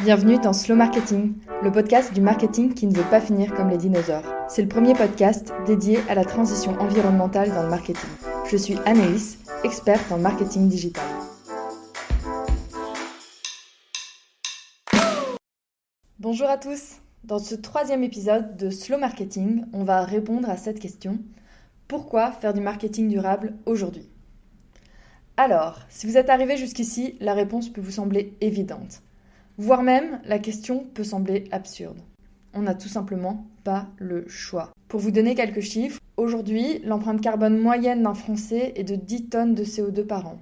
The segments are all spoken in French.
Bienvenue dans Slow Marketing, le podcast du marketing qui ne veut pas finir comme les dinosaures. C'est le premier podcast dédié à la transition environnementale dans le marketing. Je suis Anaïs, experte en marketing digital. Bonjour à tous. Dans ce troisième épisode de Slow Marketing, on va répondre à cette question. Pourquoi faire du marketing durable aujourd'hui ? Alors, si vous êtes arrivé jusqu'ici, la réponse peut vous sembler évidente. Voire même, la question peut sembler absurde. On n'a tout simplement pas le choix. Pour vous donner quelques chiffres, aujourd'hui, l'empreinte carbone moyenne d'un Français est de 10 tonnes de CO2 par an.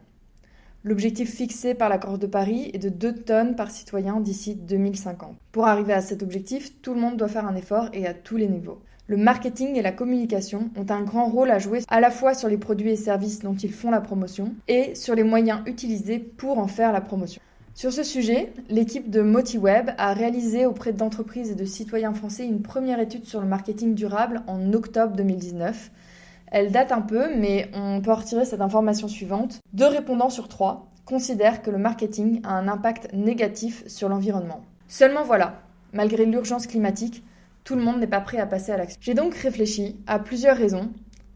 L'objectif fixé par l'accord de Paris est de 2 tonnes par citoyen d'ici 2050. Pour arriver à cet objectif, tout le monde doit faire un effort et à tous les niveaux. Le marketing et la communication ont un grand rôle à jouer à la fois sur les produits et services dont ils font la promotion et sur les moyens utilisés pour en faire la promotion. Sur ce sujet, l'équipe de MotiWeb a réalisé auprès d'entreprises et de citoyens français une première étude sur le marketing durable en octobre 2019. Elle date un peu, mais on peut en retirer cette information suivante. 2 répondants sur 3 considèrent que le marketing a un impact négatif sur l'environnement. Seulement voilà, malgré l'urgence climatique, tout le monde n'est pas prêt à passer à l'action. J'ai donc réfléchi à plusieurs raisons,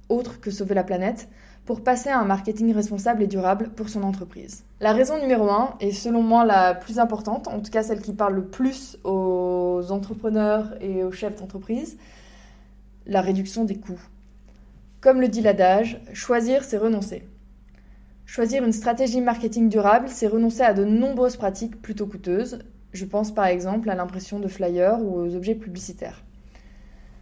autres que sauver la planète, pour passer à un marketing responsable et durable pour son entreprise. La raison numéro 1, et selon moi la plus importante, en tout cas celle qui parle le plus aux entrepreneurs et aux chefs d'entreprise, la réduction des coûts. Comme le dit l'adage, choisir c'est renoncer. Choisir une stratégie marketing durable, c'est renoncer à de nombreuses pratiques plutôt coûteuses. Je pense par exemple à l'impression de flyers ou aux objets publicitaires.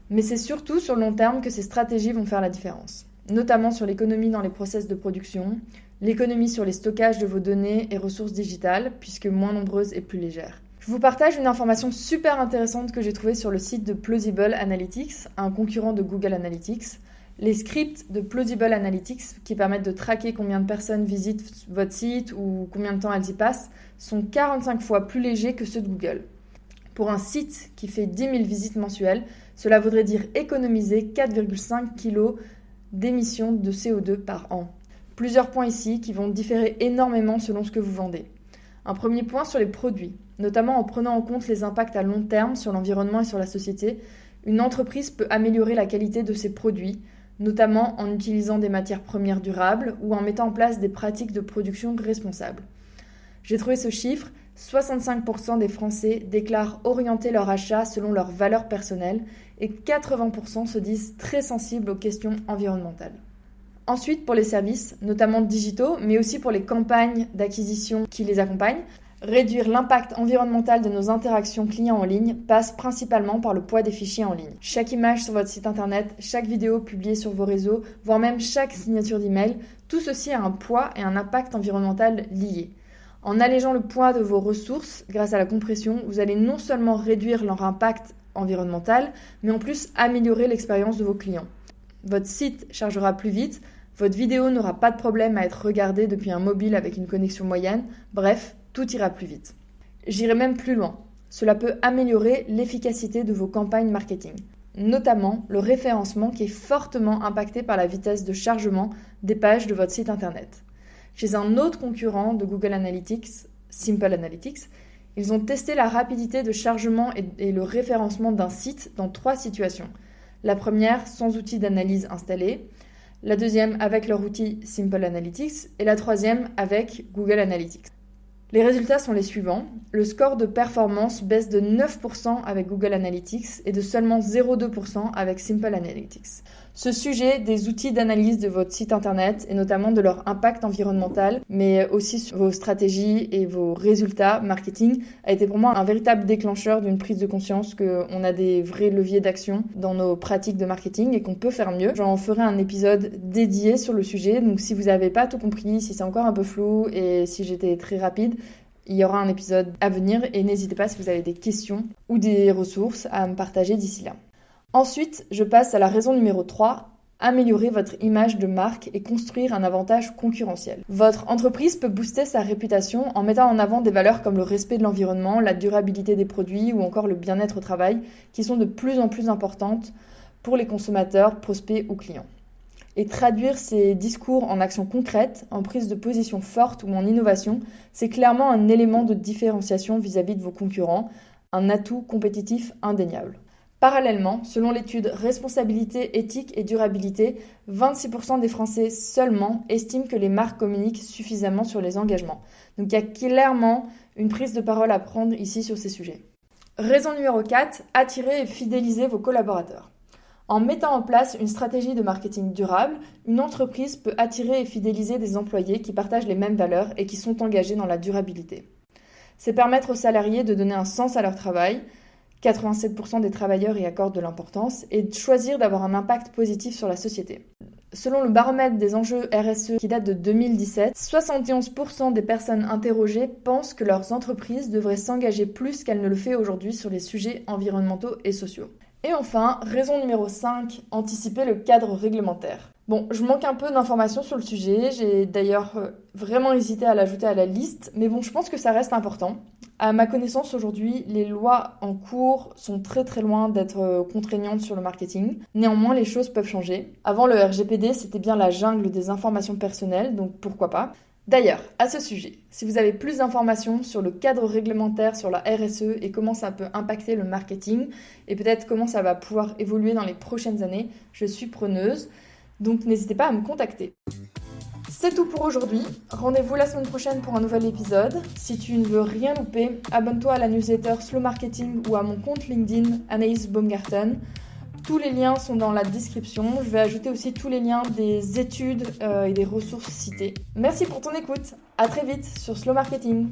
Mais c'est surtout sur le long terme que ces stratégies vont faire la différence. Notamment sur l'économie dans les process de production, l'économie sur les stockages de vos données et ressources digitales, puisque moins nombreuses et plus légères. Je vous partage une information super intéressante que j'ai trouvée sur le site de Plausible Analytics, un concurrent de Google Analytics. Les scripts de Plausible Analytics, qui permettent de traquer combien de personnes visitent votre site ou combien de temps elles y passent, sont 45 fois plus légers que ceux de Google. Pour un site qui fait 10 000 visites mensuelles, cela voudrait dire économiser 4,5 kg d'émissions de CO2 par an. Plusieurs points ici qui vont différer énormément selon ce que vous vendez. Un premier point sur les produits, notamment en prenant en compte les impacts à long terme sur l'environnement et sur la société. Une entreprise peut améliorer la qualité de ses produits, notamment en utilisant des matières premières durables ou en mettant en place des pratiques de production responsables. J'ai trouvé ce chiffre, 65% des Français déclarent orienter leur achat selon leurs valeurs personnelles et 80% se disent très sensibles aux questions environnementales. Ensuite, pour les services, notamment digitaux, mais aussi pour les campagnes d'acquisition qui les accompagnent, réduire l'impact environnemental de nos interactions clients en ligne passe principalement par le poids des fichiers en ligne. Chaque image sur votre site internet, chaque vidéo publiée sur vos réseaux, voire même chaque signature d'email, tout ceci a un poids et un impact environnemental liés. En allégeant le poids de vos ressources grâce à la compression, vous allez non seulement réduire leur impact environnemental, mais en plus améliorer l'expérience de vos clients. Votre site chargera plus vite, votre vidéo n'aura pas de problème à être regardée depuis un mobile avec une connexion moyenne, bref, tout ira plus vite. J'irai même plus loin. Cela peut améliorer l'efficacité de vos campagnes marketing, notamment le référencement qui est fortement impacté par la vitesse de chargement des pages de votre site internet. Chez un autre concurrent de Google Analytics, Simple Analytics, ils ont testé la rapidité de chargement et le référencement d'un site dans 3 situations. La première, sans outil d'analyse installé. La deuxième, avec leur outil Simple Analytics. Et la troisième, avec Google Analytics. Les résultats sont les suivants. Le score de performance baisse de 9% avec Google Analytics et de seulement 0,2% avec Simple Analytics. Ce sujet des outils d'analyse de votre site internet et notamment de leur impact environnemental, mais aussi sur vos stratégies et vos résultats marketing, a été pour moi un véritable déclencheur d'une prise de conscience qu'on a des vrais leviers d'action dans nos pratiques de marketing et qu'on peut faire mieux. J'en ferai un épisode dédié sur le sujet, donc si vous n'avez pas tout compris, si c'est encore un peu flou et si j'étais très rapide, il y aura un épisode à venir et n'hésitez pas si vous avez des questions ou des ressources à me partager d'ici là. Ensuite, je passe à la raison numéro 3, améliorer votre image de marque et construire un avantage concurrentiel. Votre entreprise peut booster sa réputation en mettant en avant des valeurs comme le respect de l'environnement, la durabilité des produits ou encore le bien-être au travail qui sont de plus en plus importantes pour les consommateurs, prospects ou clients. Et traduire ces discours en actions concrètes, en prise de position forte ou en innovation, c'est clairement un élément de différenciation vis-à-vis de vos concurrents, un atout compétitif indéniable. Parallèlement, selon l'étude Responsabilité, éthique et durabilité, 26% des Français seulement estiment que les marques communiquent suffisamment sur les engagements. Donc il y a clairement une prise de parole à prendre ici sur ces sujets. Raison numéro 4, attirer et fidéliser vos collaborateurs. En mettant en place une stratégie de marketing durable, une entreprise peut attirer et fidéliser des employés qui partagent les mêmes valeurs et qui sont engagés dans la durabilité. C'est permettre aux salariés de donner un sens à leur travail, 87% des travailleurs y accordent de l'importance, et de choisir d'avoir un impact positif sur la société. Selon le baromètre des enjeux RSE qui date de 2017, 71% des personnes interrogées pensent que leurs entreprises devraient s'engager plus qu'elles ne le font aujourd'hui sur les sujets environnementaux et sociaux. Et enfin, raison numéro 5, anticiper le cadre réglementaire. Bon, je manque un peu d'informations sur le sujet, j'ai d'ailleurs vraiment hésité à l'ajouter à la liste, mais bon, je pense que ça reste important. À ma connaissance aujourd'hui, les lois en cours sont très très loin d'être contraignantes sur le marketing. Néanmoins, les choses peuvent changer. Avant le RGPD, c'était bien la jungle des informations personnelles, donc pourquoi pas. D'ailleurs, à ce sujet, si vous avez plus d'informations sur le cadre réglementaire, sur la RSE et comment ça peut impacter le marketing, et peut-être comment ça va pouvoir évoluer dans les prochaines années, je suis preneuse. Donc n'hésitez pas à me contacter. C'est tout pour aujourd'hui. Rendez-vous la semaine prochaine pour un nouvel épisode. Si tu ne veux rien louper, abonne-toi à la newsletter Slow Marketing ou à mon compte LinkedIn Anaïs Baumgarten. Tous les liens sont dans la description. Je vais ajouter aussi tous les liens des études et des ressources citées. Merci pour ton écoute. À très vite sur Slow Marketing.